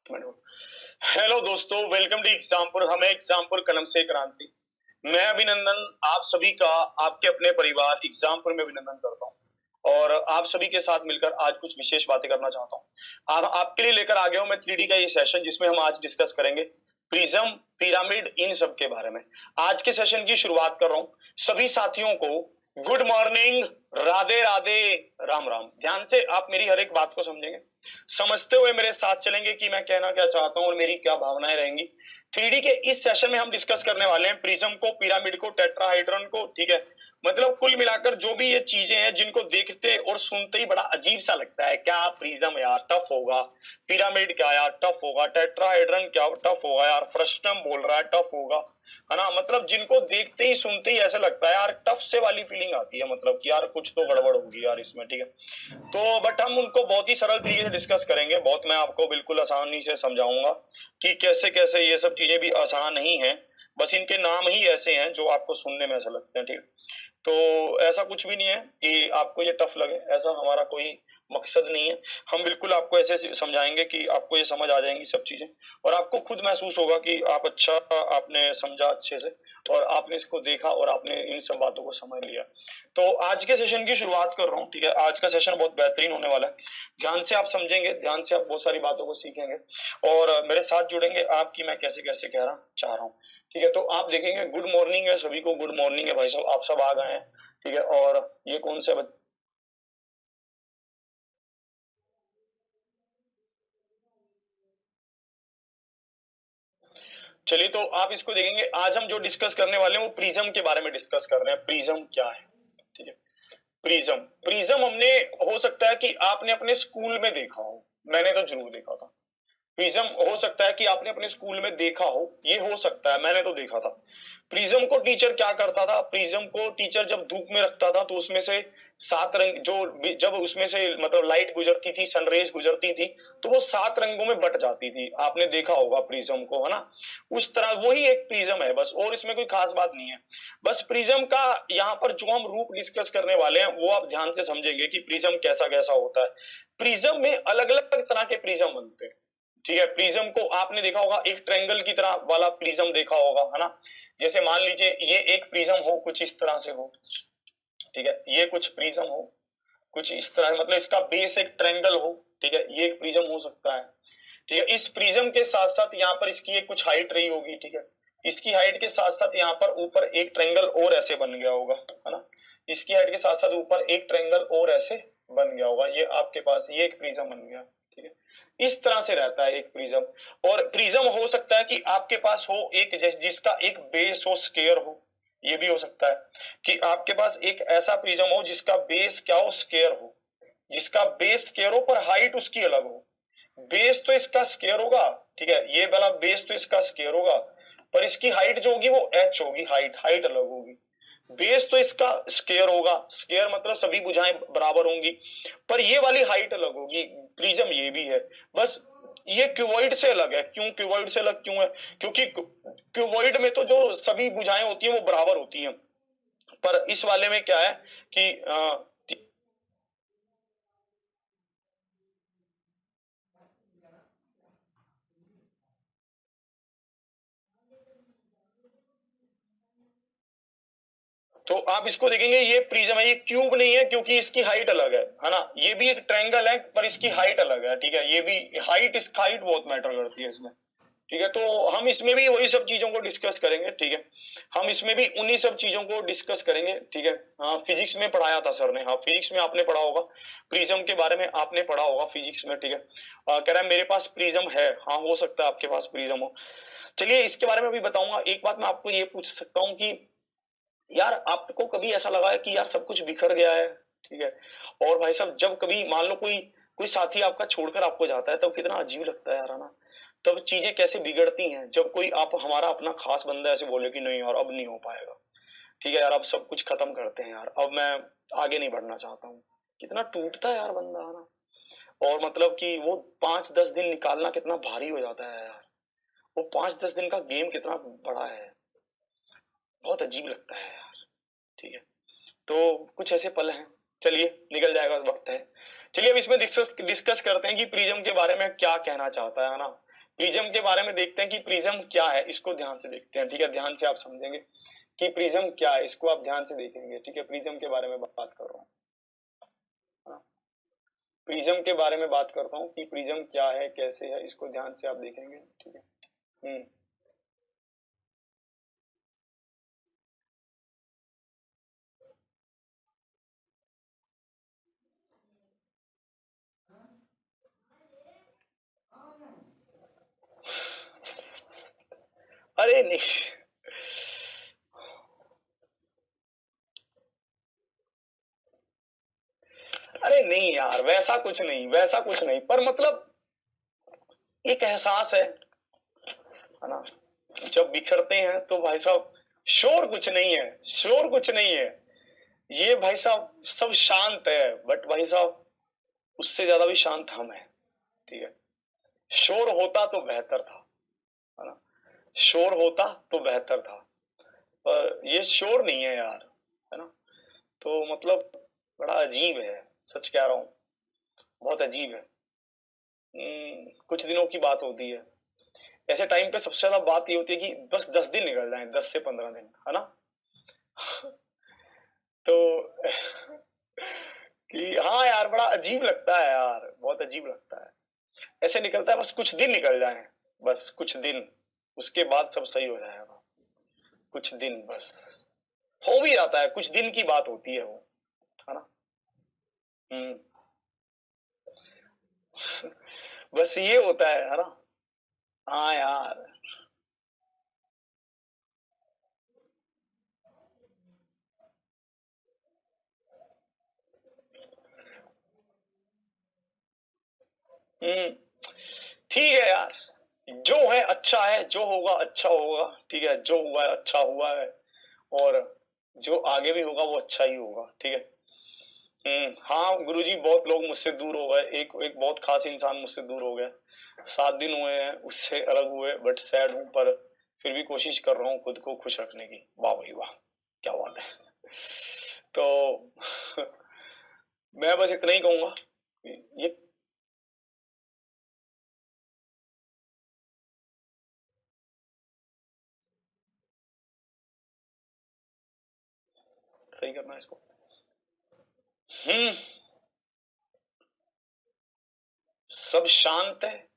Hello दोस्तों, welcome to Exampur. हमें एग्जामपुर कलम से क्रांति। मैं अभिनंदन आप सभी का आपके अपने परिवार एग्जामपुर में अभिनंदन करता हूँ और आप सभी के साथ मिलकर आज कुछ विशेष बातें करना चाहता हूँ। आज आपके लिए लेकर आ गया हूँ मैं 3D का ये सेशन, जिसमें हम आज डिस्कस करेंगे प्रिज्म, पिरामिड, इन सब के बारे में। आज के सेशन की शुरुआत कर रहा हूँ। सभी साथियों को गुड मॉर्निंग, राधे राधे, राम राम। ध्यान से आप मेरी हर एक बात को समझेंगे, समझते हुए मेरे साथ चलेंगे कि मैं कहना क्या चाहता हूं और मेरी क्या भावनाएं रहेंगी। 3D के इस सेशन में हम डिस्कस करने वाले हैं प्रिज्म को, पिरामिड को, टेट्राहाइड्रन को। ठीक है, मतलब कुल मिलाकर जो भी ये चीजें हैं जिनको देखते और सुनते ही बड़ा अजीब सा लगता है। क्या प्रिज्म यार टफ होगा, पिरामिड क्या यार टफ होगा, टेट्राहाइड्रन क्या टफ होगा यार, फ्रस्टम बोल रहा है टफ होगा, है ना। मतलब जिनको देखते ही सुनते ही ऐसा लगता है यार टफ से वाली फीलिंग आती है, मतलब कि यार कुछ तो गड़बड़ होगी यार इसमें। ठीक है, तो बट हम उनको बहुत ही सरल तरीके से डिस्कस करेंगे। बहुत मैं आपको बिल्कुल आसानी से समझाऊंगा कि कैसे कैसे ये सब चीजें भी आसान नहीं है, बस इनके नाम ही ऐसे हैं जो आपको सुनने में ऐसा लगते हैं। ठीक, तो ऐसा कुछ भी नहीं है कि आपको ये टफ लगे, ऐसा हमारा कोई मकसद नहीं है। हम बिल्कुल आपको ऐसे समझाएंगे कि आपको ये समझ आ जाएंगी सब चीजें और आपको खुद महसूस होगा कि आप अच्छा आपने समझा अच्छे से और आपने इसको देखा और आपने इन सब बातों को समझ लिया। तो आज के सेशन की शुरुआत कर रहा हूँ। ठीक है, आज का सेशन बहुत बेहतरीन होने वाला है। ध्यान से आप समझेंगे, ध्यान से आप बहुत सारी बातों को सीखेंगे और मेरे साथ जुड़ेंगे आपकी मैं कैसे कैसे कहना चाह रहा हूँ। ठीक है, तो आप देखेंगे गुड मॉर्निंग है सभी को, गुड मॉर्निंग है भाई साहब, आप सब आ गए हैं। ठीक है, और ये कौन से चलिए, तो आप इसको देखेंगे। आज हम जो डिस्कस करने वाले हैं वो प्रिज्म के बारे में डिस्कस कर रहे हैं। प्रिज्म क्या है? ठीक है, प्रिज्म, प्रिज्म हमने, हो सकता है कि आपने अपने स्कूल में देखा हो, मैंने तो जरूर देखा था। प्रिज्म हो सकता है कि आपने अपने स्कूल में देखा हो, ये हो सकता है, मैंने तो देखा था। प्रिज्म को टीचर क्या करता था, प्रिज्म को टीचर जब धूप में रखता था तो उसमें से 7 रंग, जो जब उसमें से मतलब लाइट गुजरती थी, सनरेज गुजरती थी, तो वो 7 रंगों में बट जाती थी। आपने देखा होगा प्रिज्म को, है ना। उस तरह वही एक प्रिज्म है बस, और इसमें कोई खास बात नहीं है। बस प्रिज्म का यहाँ पर जो हम रूप डिस्कस करने वाले हैं वो आप ध्यान से समझेंगे कि प्रिज्म कैसा कैसा होता है। प्रिज्म में अलग अलग तरह के प्रिज्म बनते हैं। ठीक है, प्रिज्म को आपने देखा होगा, एक ट्रायंगल की तरह वाला प्रिज्म देखा होगा, है ना। जैसे मान लीजिए ये एक प्रिज्म हो, कुछ इस तरह से हो। ठीक है, ये कुछ प्रिज्म हो कुछ इस तरह, मतलब इसका बेस एक ट्रायंगल हो। ठीक है, ये एक प्रिज्म हो सकता है। ठीक है, इस प्रिज्म के साथ साथ यहाँ पर इसकी एक कुछ हाइट रही होगी। ठीक है, इसकी हाइट के साथ साथ यहाँ पर ऊपर एक ट्रायंगल और ऐसे बन गया होगा, है ना। इसकी हाइट के साथ साथ ऊपर एक ट्रायंगल और ऐसे बन गया होगा, ये आपके पास ये एक प्रिज्म बन गया। ठीक है, इस तरह से रहता है एक प्रिज्म। और प्रिज्म हो सकता है कि आपके पास हो एक जिसका एक बेस हो, स्केयर हो। ये भी हो सकता है कि आपके पास एक ऐसा प्रिज्म हो जिसका बेस क्या हो, स्केयर हो। जिसका बेस स्केयर हो पर हाइट उसकी अलग हो। बेस तो इसका स्केयर होगा, ठीक है, ये वाला बेस तो इसका स्केयर होगा, पर इसकी हाइट जो होगी वो एच होगी, हाइट हाइट अलग होगी। बेस तो इसका स्केयर होगा, स्केयर मतलब सभी भुजाएं बराबर होंगी, पर ये वाली हाइट अलग होगी। प्रिज्म ये भी है, बस ये क्यूबॉइड से अलग है। क्यों क्यूबॉइड से अलग क्यों है? क्योंकि क्यूबॉइड में तो जो सभी भुजाएं होती हैं वो बराबर होती हैं, पर इस वाले में क्या है कि तो आप इसको देखेंगे, ये प्रिज्म है, ये क्यूब नहीं है क्योंकि इसकी हाइट अलग है ना। ये भी एक ट्रायंगल है पर इसकी हाइट अलग है। ठीक है, ये भी हाइट, इसकी हाइट बहुत मैटर करती है इसमें। ठीक है, तो हम इसमें भी वही सब चीजों को डिस्कस करेंगे। ठीक है, हम इसमें भी उन्हीं सब चीजों को डिस्कस करेंगे। ठीक है, हाँ, फिजिक्स में पढ़ाया था सर ने, हाँ फिजिक्स में आपने पढ़ा होगा, प्रिज्म के बारे में आपने पढ़ा होगा फिजिक्स में। ठीक है, कह रहा है मेरे पास प्रिज्म है, हाँ हो सकता है आपके पास प्रिज्म हो। चलिए इसके बारे में भी बताऊंगा। एक बात मैं आपको ये पूछ सकता हूँ कि यार आपको कभी ऐसा लगा है कि यार सब कुछ बिखर गया है? ठीक है, और भाई साहब जब कभी मान लो कोई कोई साथी आपका छोड़कर आपको जाता है तब कितना अजीब लगता है यार, है ना। तब चीजें कैसे बिगड़ती हैं जब कोई आप हमारा अपना खास बंदा ऐसे बोले कि नहीं यार अब नहीं हो पाएगा। ठीक है यार, अब सब कुछ खत्म करते हैं यार, अब मैं आगे नहीं बढ़ना चाहता हूँ। कितना टूटता है यार बंदा, है ना। और मतलब कि वो 5-10 दिन निकालना कितना भारी हो जाता है यार। वो 5-10 दिन का गेम कितना बड़ा है, बहुत अजीब लगता है यार। ठीक है, तो कुछ ऐसे पल हैं। चलिए निकल जाएगा, वक्त है। चलिए अब इसमें डिस्कस डिस्कस करते हैं कि प्रिज्म के बारे में क्या कहना चाहता है ना। प्रिज्म के बारे में देखते हैं कि प्रिज्म क्या है, इसको ध्यान से देखते हैं, ठीक है। ध्यान से आप समझेंगे कि प्रिज्म क्या है, इसको आप ध्यान से देखेंगे, ठीक है। प्रिज्म के बारे में बात कर रहा हूँ, प्रिज्म के बारे में बात करता हूँ कि प्रिज्म क्या है, कैसे है, इसको ध्यान से आप देखेंगे, ठीक है। अरे नहीं, अरे नहीं यार, वैसा कुछ नहीं, वैसा कुछ नहीं, पर मतलब एक एहसास है ना। जब बिखरते हैं तो भाई साहब शोर कुछ नहीं है, शोर कुछ नहीं है, ये भाई साहब सब शांत है, बट भाई साहब उससे ज्यादा भी शांत हम है, ठीक है। शोर होता तो बेहतर था, है ना, शोर होता तो बेहतर था, पर ये शोर नहीं है यार, है ना। तो मतलब बड़ा अजीब है, सच कह रहा हूँ, बहुत अजीब है। कुछ दिनों की बात होती है, ऐसे टाइम पे सबसे ज्यादा बात ये होती है कि बस 10 दिन निकल जाए, 10 से 15 दिन, है ना। तो कि हाँ यार, बड़ा अजीब लगता है यार, बहुत अजीब लगता है, ऐसे निकलता है बस कुछ दिन निकल जाए, बस कुछ दिन, उसके बाद सब सही हो जाएगा, कुछ दिन बस, हो भी जाता है, कुछ दिन की बात होती है वो, है ना। हम्म। बस ये होता है ना। हाँ यार। हम्म। ठीक है यार, जो है अच्छा है, जो होगा अच्छा होगा, ठीक है, जो हुआ है अच्छा हुआ है, और जो आगे भी होगा वो अच्छा ही होगा, ठीक है। हाँ गुरुजी, बहुत लोग मुझसे दूर हो गए, एक एक बहुत खास इंसान मुझसे दूर हो गया, 7 दिन हुए हैं उससे अलग हुए, बट सैड हूँ, पर फिर भी कोशिश कर रहा हूँ खुद को खुश रखने की। वाह भाई वाह, क्या बात है। तो मैं बस इतना ही कहूंगा, ये सही करना है इसको। हम्म। सब शांत है,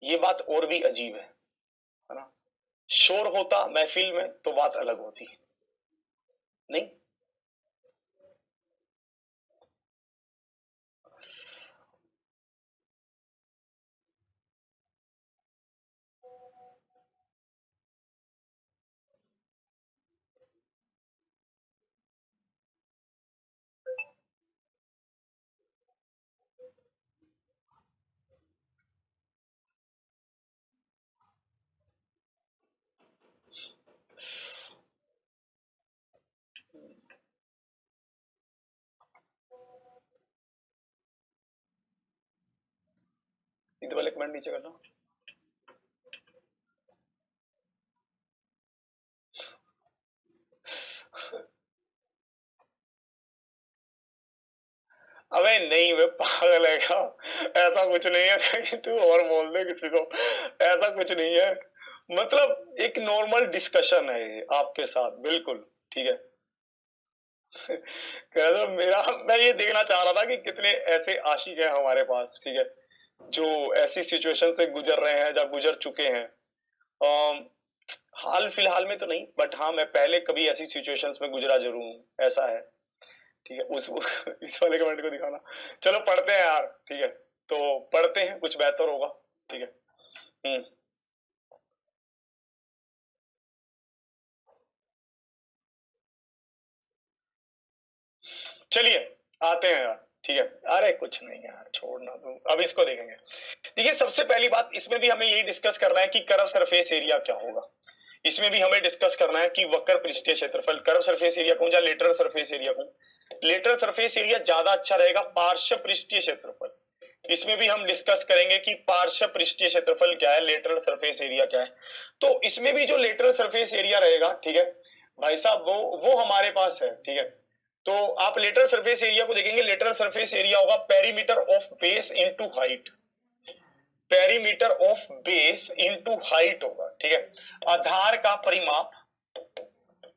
ये बात और भी अजीब है ना। शोर होता महफिल में तो बात अलग होती, नहीं। इधर वाले कमेंट नीचे करना। अबे नहीं, वे पागल है क्या, ऐसा कुछ नहीं है, कहीं तू और बोल दे किसी को, ऐसा कुछ नहीं है, मतलब एक नॉर्मल डिस्कशन है ये आपके साथ, बिल्कुल ठीक है। कह दो मेरा, मैं ये देखना चाह रहा था कि कितने ऐसे आशिक हैं हमारे पास, ठीक है, जो ऐसी सिचुएशन से गुजर रहे हैं या गुजर चुके हैं। अम, हाल फिलहाल में तो नहीं, बट हाँ मैं पहले कभी ऐसी सिचुएशंस में गुजरा जरूर हूँ, ऐसा है, ठीक है। उस इस वाले कमेंट को दिखाना। चलो पढ़ते हैं यार, ठीक है, तो पढ़ते हैं, कुछ बेहतर होगा, ठीक है। हम्म। चलिए आते हैं यार, ठीक है। अरे कुछ नहीं यार, छोड़ना तू, अब इसको देखेंगे। देखिए सबसे पहली बात, इसमें भी हमें यही डिस्कस करना है कि कर्व सरफेस एरिया क्या होगा। इसमें भी हमें डिस्कस करना है कि वक्र पृष्ठीय क्षेत्रफल, कर्व सरफेस एरिया कहूं या लेटरल सरफेस एरिया कहूं, लेटरल सरफेस एरिया ज्यादा अच्छा रहेगा, पार्श्व पृष्ठीय क्षेत्रफल। इसमें भी हम डिस्कस करेंगे कि पार्श्व पृष्ठीय क्षेत्रफल क्या है, लेटरल सरफेस एरिया क्या है। तो इसमें भी जो लेटरल सरफेस एरिया रहेगा, ठीक है भाई साहब, वो हमारे पास है, ठीक है। तो आप लेटरल सरफेस एरिया को देखेंगे, लेटरल सरफेस एरिया होगा perimeter of base into height, perimeter of base into height होगा, ठीक है। आधार का परिमाप,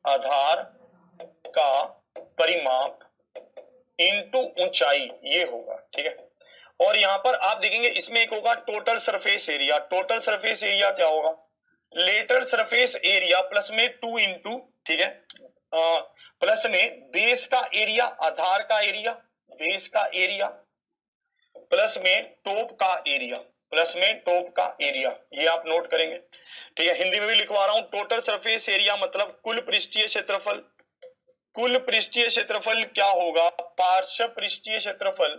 आधार का परिमाप इंटू ऊंचाई, ये होगा, ठीक है। और यहां पर आप देखेंगे इसमें एक होगा total surface area. Total surface area क्या होगा, लेटरल सरफेस एरिया प्लस में 2 इंटू, ठीक है, प्लस में बेस का एरिया, आधार का एरिया, बेस का एरिया, प्लस में टॉप का एरिया, प्लस में टॉप का एरिया, ये आप नोट करेंगे, ठीक है। हिंदी में भी लिखवा रहा हूं, टोटल सरफेस एरिया मतलब कुल पृष्ठीय क्षेत्रफल। कुल पृष्ठीय क्षेत्रफल क्या होगा, पार्श्व पृष्ठीय क्षेत्रफल,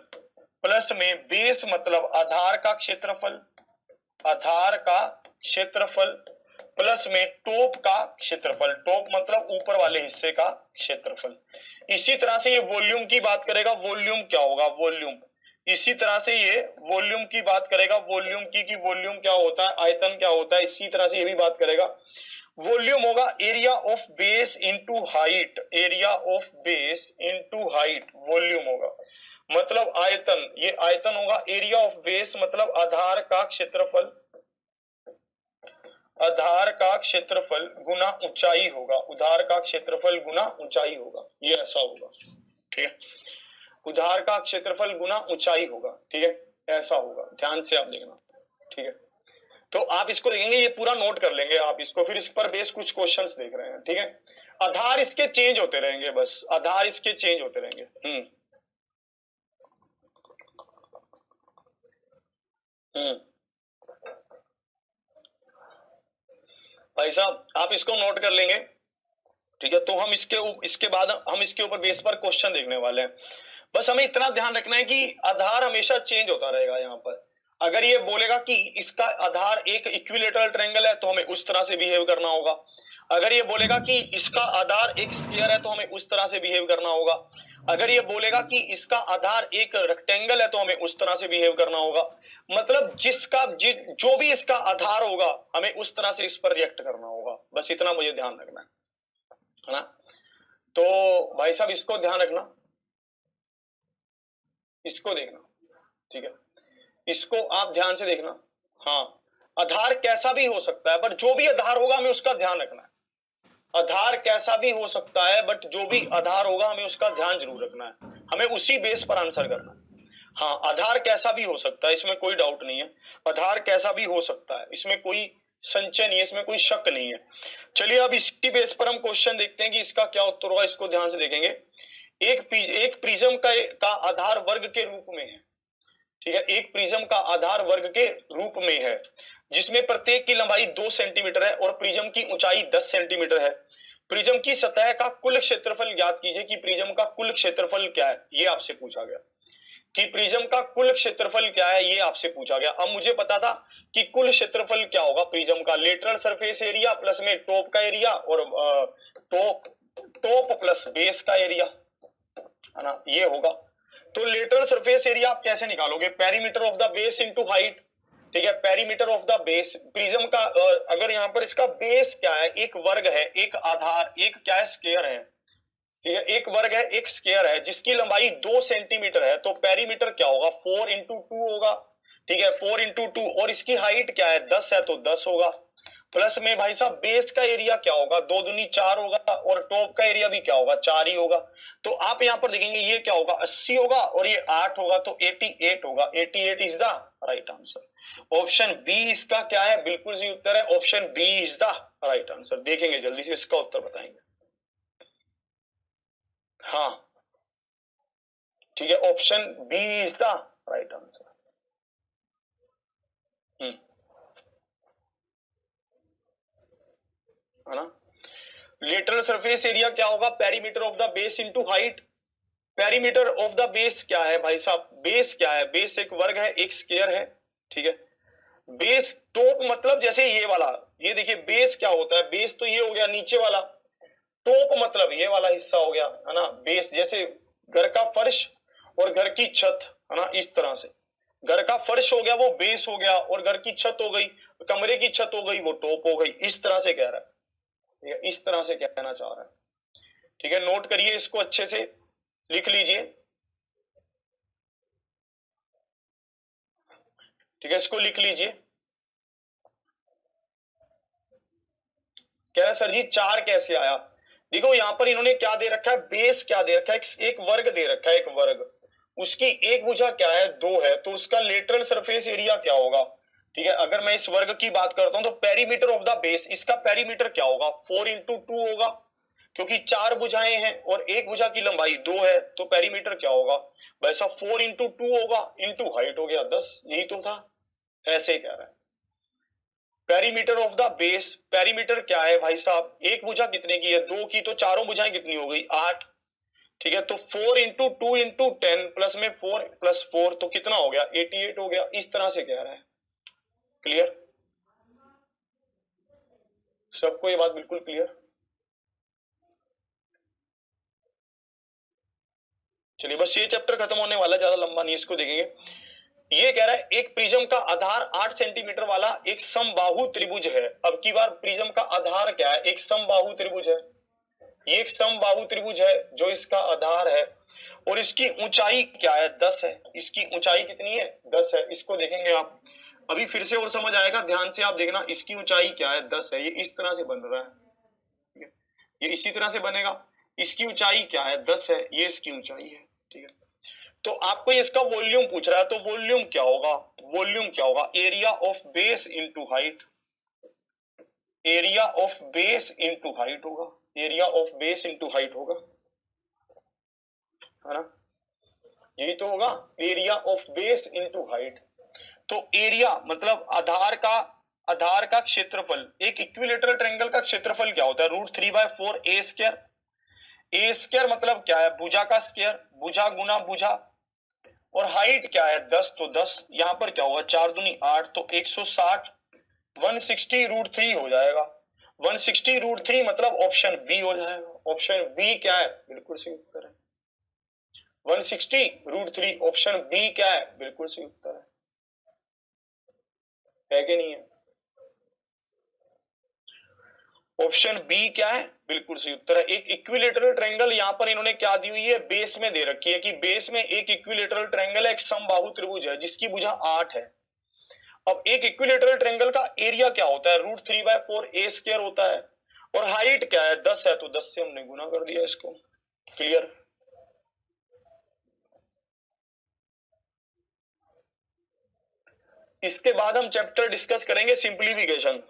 प्लस में बेस मतलब आधार का क्षेत्रफल, आधार का क्षेत्रफल, प्लस में टॉप का क्षेत्रफल, टॉप मतलब ऊपर वाले हिस्से का क्षेत्रफल। इसी तरह से ये वॉल्यूम की बात करेगा, वॉल्यूम क्या होगा, वॉल्यूम। इसी तरह से ये वॉल्यूम की बात करेगा, वॉल्यूम की वॉल्यूम क्या होता है, आयतन क्या होता है। इसी तरह से ये भी बात करेगा, वॉल्यूम होगा area of base into height, area of base into height volume होगा, मतलब आयतन। ये आयतन होगा, एरिया ऑफ बेस मतलब आधार का क्षेत्रफल, आधार का क्षेत्रफल गुना ऊंचाई होगा, उधार का क्षेत्रफल गुना ऊंचाई होगा, ये ऐसा होगा, ठीक है। उधार का क्षेत्रफल गुना ऊंचाई होगा, ठीक है, ऐसा होगा, ध्यान से आप देखना, ठीक है। तो आप इसको देखेंगे, ये पूरा नोट कर लेंगे आप इसको, फिर इस पर बेस कुछ क्वेश्चंस देख रहे हैं, ठीक है। आधार इसके चेंज होते रहेंगे, बस आधार इसके चेंज होते रहेंगे। भाई साहब आप इसको नोट कर लेंगे, ठीक है। तो हम इसके बाद हम इसके ऊपर बेस पर क्वेश्चन देखने वाले हैं। बस हमें इतना ध्यान रखना है कि आधार हमेशा चेंज होता रहेगा। यहाँ पर अगर ये बोलेगा कि इसका आधार एक इक्विलेटरल ट्रायंगल है तो हमें उस तरह से बिहेव करना होगा। अगर ये बोलेगा कि इसका आधार एक स्क्वायर है तो हमें उस तरह से बिहेव करना होगा। अगर ये बोलेगा कि इसका आधार एक रेक्टेंगल है तो हमें उस तरह से बिहेव करना होगा। मतलब जो भी इसका आधार होगा हमें उस तरह से इस पर रिएक्ट करना होगा। बस इतना मुझे ध्यान रखना है ना। तो भाई साहब इसको ध्यान रखना, इसको देखना, ठीक है, इसको आप ध्यान से देखना। हाँ, आधार कैसा भी हो सकता है, बट जो भी आधार होगा हमें उसका ध्यान रखना है। आधार कैसा भी हो सकता है, बट जो भी आधार होगा हमें उसका ध्यान जरूर रखना है, हमें उसी बेस पर आंसर करना है। हाँ, आधार कैसा भी हो सकता है, इसमें कोई डाउट नहीं है। आधार कैसा भी हो सकता है, इसमें कोई संचय नहीं है, इसमें कोई शक नहीं है। चलिए अब इसकी बेस पर हम क्वेश्चन देखते हैं कि इसका क्या उत्तर होगा। इसको ध्यान से देखेंगे। एक प्रिज्म का आधार वर्ग के रूप में है, ठीक है। एक प्रिज्म का आधार वर्ग के रूप में है जिसमें प्रत्येक की लंबाई 2 सेंटीमीटर है और प्रिज्म की ऊंचाई 10 सेंटीमीटर है। प्रिज्म की सतह का कुल क्षेत्रफल ज्ञात कीजिए कि प्रिज्म का कुल क्षेत्रफल क्या है, ये आपसे पूछा गया। कि प्रिज्म का कुल क्षेत्रफल क्या है, ये आपसे पूछा गया। अब मुझे पता था कि कुल क्षेत्रफल क्या होगा प्रिज्म का, लेटरल सरफेस एरिया प्लस में टॉप का एरिया और टॉप प्लस बेस का एरिया, है ना, ये होगा। तो लेटरल सरफेस एरिया आप कैसे निकालोगे, perimeter of the base into height, ठीक है। Perimeter of the base prism का, अगर यहाँ पर इसका बेस क्या है, एक वर्ग है, एक आधार, एक क्या है, स्क्वायर है, ठीक है। एक वर्ग है, एक स्क्वायर है जिसकी लंबाई 2 सेंटीमीटर है, तो पेरीमीटर क्या होगा, 4 इंटू 2 होगा, ठीक है, 4 इंटू 2। और इसकी हाइट क्या है, 10 है, तो 10 होगा। प्लस में भाई साहब बेस का एरिया क्या होगा, 2 दूनी 4 होगा, और टॉप का एरिया भी क्या होगा, 4 ही होगा। तो आप यहां पर देखेंगे ये क्या होगा, 80 होगा और ये 8 होगा, तो 88 होगा। 88 is the right answer. Option B इसका क्या है, बिल्कुल सही उत्तर है, option B is the right answer. देखेंगे जल्दी से इसका उत्तर बताएंगे। हाँ ठीक है, option B is the right answer. है ना। लेटरल सरफेस एरिया क्या होगा, perimeter of the base into height. Perimeter of the base क्या है भाई साहब, बेस क्या है, बेस एक वर्ग है, एक स्क्वायर है, ठीक है। बेस टॉप मतलब जैसे ये वाला, ये देखिए बेस क्या होता है, बेस तो ये हो गया नीचे वाला, टॉप मतलब ये वाला हिस्सा हो गया, है ना। बेस जैसे घर का फर्श और घर की छत, है ना, इस तरह से घर का फर्श हो गया वो बेस हो गया, और घर की छत हो गई, कमरे की छत हो गई वो टॉप हो गई। इस तरह से कह रहा है, इस तरह से कहना चाह रहा है, ठीक है। नोट करिए इसको, अच्छे से लिख लीजिए। ठीक है, इसको लिख लीजिए। कह रहा है सर जी 4 कैसे आया? देखो यहां पर इन्होंने क्या दे रखा है, बेस क्या दे रखा है, एक वर्ग दे रखा है, एक वर्ग, उसकी एक भुजा क्या है, 2 है, तो उसका लेटरल सरफेस एरिया क्या होगा? ठीक है, अगर मैं इस वर्ग की बात करता हूं तो पेरीमीटर ऑफ द बेस, इसका पेरीमीटर क्या होगा, 4 इंटू 2 होगा, क्योंकि 4 भुजाएं हैं और एक भुजा की लंबाई 2 है, तो पेरीमीटर क्या होगा वैसा 4 इंटू 2 होगा, इंटू हाइट हो गया 10, यही तो था, ऐसे कह रहा है। Perimeter of the base, perimeter क्या है भाई साहब, एक भुजा कितने की है, 2 की, तो चारों भुजाएं कितनी हो गई, 8। ठीक है, तो 4 इंटू 2 इंटू 10 प्लस में 4 प्लस 4 तो कितना हो गया, 88 हो गया, इस तरह से कह रहा है। क्लियर? सबको ये बात बिल्कुल क्लियर? चलिए बस ये चैप्टर खत्म होने वाला, ज्यादा लंबा नहीं, इसको देखेंगे। ये कह रहा है एक प्रिज्म का आधार 8 सेंटीमीटर वाला एक समबाहु त्रिभुज है। अब की बार प्रिज्म का आधार क्या है, एक समबाहु त्रिभुज है, ये एक समबाहु त्रिभुज है जो इसका आधार है, और इसकी ऊंचाई क्या है, 10 है। इसकी ऊंचाई कितनी है, 10 है। इसको देखेंगे आप, अभी फिर से और समझ आएगा, ध्यान से आप देखना। इसकी ऊंचाई क्या है, 10 है, ये इस तरह से बन रहा है, ये इसी तरह से बनेगा। इसकी ऊंचाई क्या है, 10 है, ये इसकी ऊंचाई है। ठीक है, तो आपको इसका वॉल्यूम पूछ रहा है, तो वॉल्यूम क्या होगा, वॉल्यूम क्या होगा, area of base into height, area of base into height होगा, area of base into height होगा, है ना, यही तो होगा, area of base into height. तो एरिया मतलब आधार का क्षेत्रफल, एक इक्विलेटरल ट्रायंगल का क्षेत्रफल क्या होता है, √3/4 ए स्क्वायर। ए स्क्वायर मतलब क्या है, भुजा का स्क्वायर, भुजा गुना भुजा, और हाइट क्या है, 10, तो 10, यहां पर क्या होगा, 4 दूनी 8, तो 160, 160 √3 हो जाएगा। 160 √3 मतलब ऑप्शन बी हो जाएगा। ऑप्शन बी क्या है, बिल्कुल सही उत्तर है। 160 √3 ऑप्शन बी क्या है, बिल्कुल सही उत्तर है कि नहीं है? ऑप्शन बी क्या है, बिल्कुल सही उत्तर है। एक इक्विलेटरल ट्रायंगल यहां पर इन्होंने क्या दी हुई है, बेस में दे रखी है कि बेस में एक इक्विलेटरल ट्रायंगल है, एक समबाहु त्रिभुज है जिसकी भुजा 8 है। अब एक इक्विलेटरल ट्रायंगल का एरिया क्या होता है, √3/4 ए स्क्वायर होता है, और हाइट क्या है, 10 है, तो 10 से हमने गुना कर दिया इसको। क्लियर? इसके बाद हम चैप्टर डिस्कस करेंगे सिंप्लीफिकेशन,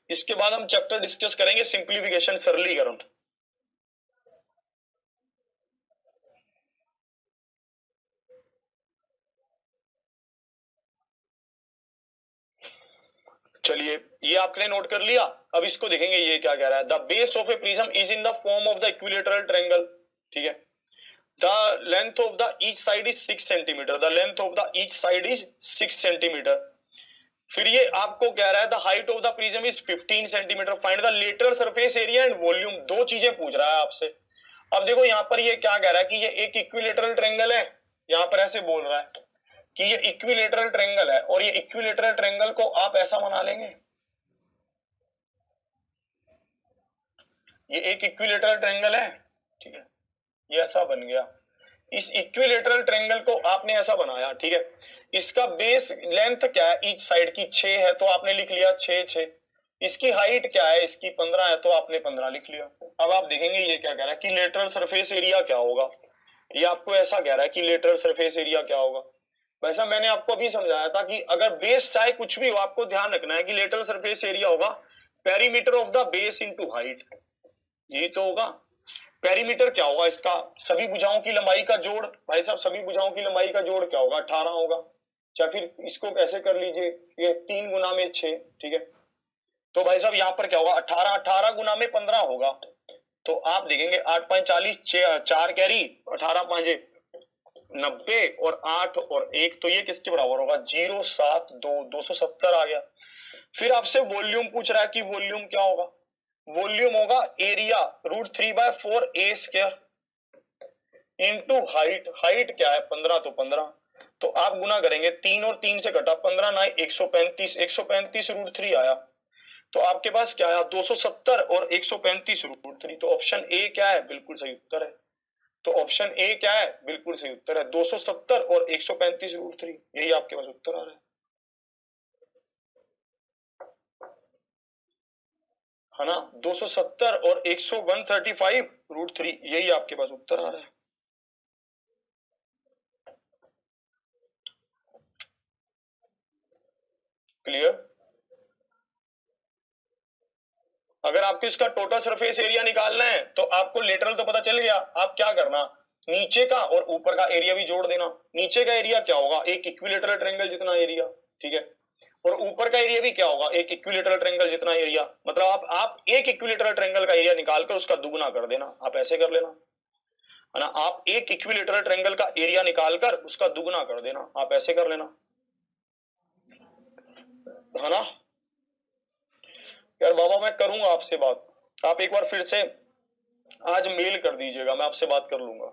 इसके बाद हम चैप्टर डिस्कस करेंगे सिंप्लीफिकेशन, सरलीकरण। चलिए ये आपने नोट कर लिया। अब इसको देखेंगे, ये क्या कह रहा है, the base of A prism is in the form of the equilateral triangle. ठीक है, the length of the each side is 6 centimetre, the length of the each side is 6 centimetre. फिर ये आपको कह रहा है the height of the prism is 15 centimetre, find the lateral surface area and volume. दो चीजें पूछ रहा है आपसे। अब देखो यहां पर ये क्या कह रहा है कि ये एक इक्विलेटरल ट्रायंगल है, यहां पर ऐसे बोल रहा है कि ये इक्विलेटरल ट्रायंगल है, और ये इक्विलेटरल ट्रायंगल को आप ऐसा बना लेंगे, ये एक इक्विलेटरल ट्रायंगल है, ठीक है, ये ऐसा बन गया। इस इक्विलेटरल ट्रायंगल को आपने ऐसा बनाया, ठीक है, इसका बेस लेंथ क्या है, ईच साइड की 6 है, तो आपने लिख लिया 6 6। इसकी हाइट क्या है, इसकी 15 है, तो आपने 15 लिख लिया। अब आप देखेंगे ये क्या कह रहा है कि लेटरल सरफेस एरिया क्या होगा, ये आपको ऐसा कह रहा है कि लेटरल सरफेस एरिया क्या होगा। वैसा मैंने आपको अभी समझाया था कि अगर बेस चाहे कुछ भी हो, आपको ध्यान रखना है कि लेटरल सरफेस एरिया होगा perimeter of the base into height, यही तो होगा। पेरीमीटर क्या होगा इसका, सभी भुजाओं की लंबाई का जोड़, भाई साहब सभी भुजाओं की लंबाई का जोड़ क्या होगा, 18 होगा। या फिर इसको कैसे कर लीजिए, ये 3 गुना में 6, ठीक है, तो भाई साहब यहाँ पर क्या होगा, 18, 18 गुना में 15 होगा। तो आप देखेंगे 8 5 40, 4 कैरी, 18 5 90, और 8 और 1, तो ये किसके बराबर होगा, 0 7 2, 270 आ गया। फिर आपसे वॉल्यूम पूछ रहा है कि वॉल्यूम क्या होगा, वॉल्यूम होगा एरिया √3/4 ए स्क्वायर इंटू हाइट, हाइट क्या है 15, तो 15, तो आप गुना करेंगे, 3 और 3 से घटा 15 ना 135, 135 √3 आया, तो आपके पास क्या आया 270 और 135 √3, तो ऑप्शन ए क्या है, बिल्कुल सही उत्तर है। तो ऑप्शन ए क्या है, बिल्कुल सही उत्तर है 270 और 135√3, यही आपके पास उत्तर आ रहा है ना। 270 और 135√3, यही आपके पास उत्तर आ रहा है। क्लियर। अगर आपको इसका टोटल सरफेस एरिया निकालना है तो आपको लेटरल तो पता चल गया, आप क्या करना, नीचे का और ऊपर का एरिया भी जोड़ देना। नीचे का एरिया क्या होगा, एक इक्विलेटरल ट्रायंगल जितना एरिया, ठीक है, और ऊपर का एरिया भी क्या होगा, एक इक्विलेटरल ट्रायंगल जितना एरिया। मतलब आप एक इक्विलेटरल ट्रायंगल का एरिया निकालकर उसका दुगुना कर देना, आप ऐसे कर लेना, है ना। आप एक इक्विलेटरल ट्रायंगल का एरिया निकालकर उसका दुगुना कर देना, आप ऐसे कर लेना, है ना। यार बाबा मैं करूंगा आपसे बात, आप एक बार फिर से आज मेल कर दीजिएगा, मैं आपसे बात कर लूंगा।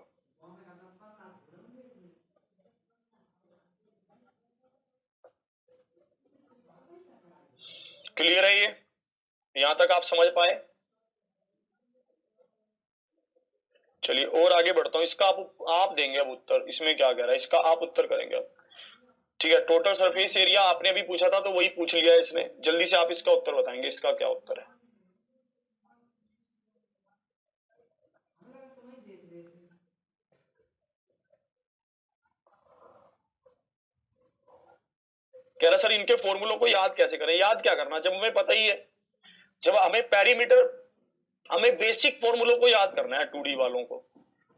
क्लियर है ये, यहां तक आप समझ पाए। चलिए और आगे बढ़ता हूं, इसका आप देंगे अब उत्तर, इसमें क्या कह रहा है, इसका आप उत्तर करेंगे अब। ठीक है, टोटल सरफेस एरिया आपने अभी पूछा था तो वही पूछ लिया है इसने, जल्दी से आप इसका उत्तर बताएंगे, इसका क्या उत्तर है। कह रहा सर इनके फॉर्मूलों को याद कैसे करें, याद क्या करना जब हमें पता ही है, जब हमें पेरीमीटर, हमें बेसिक फॉर्मूलों को याद करना है 2D वालों को।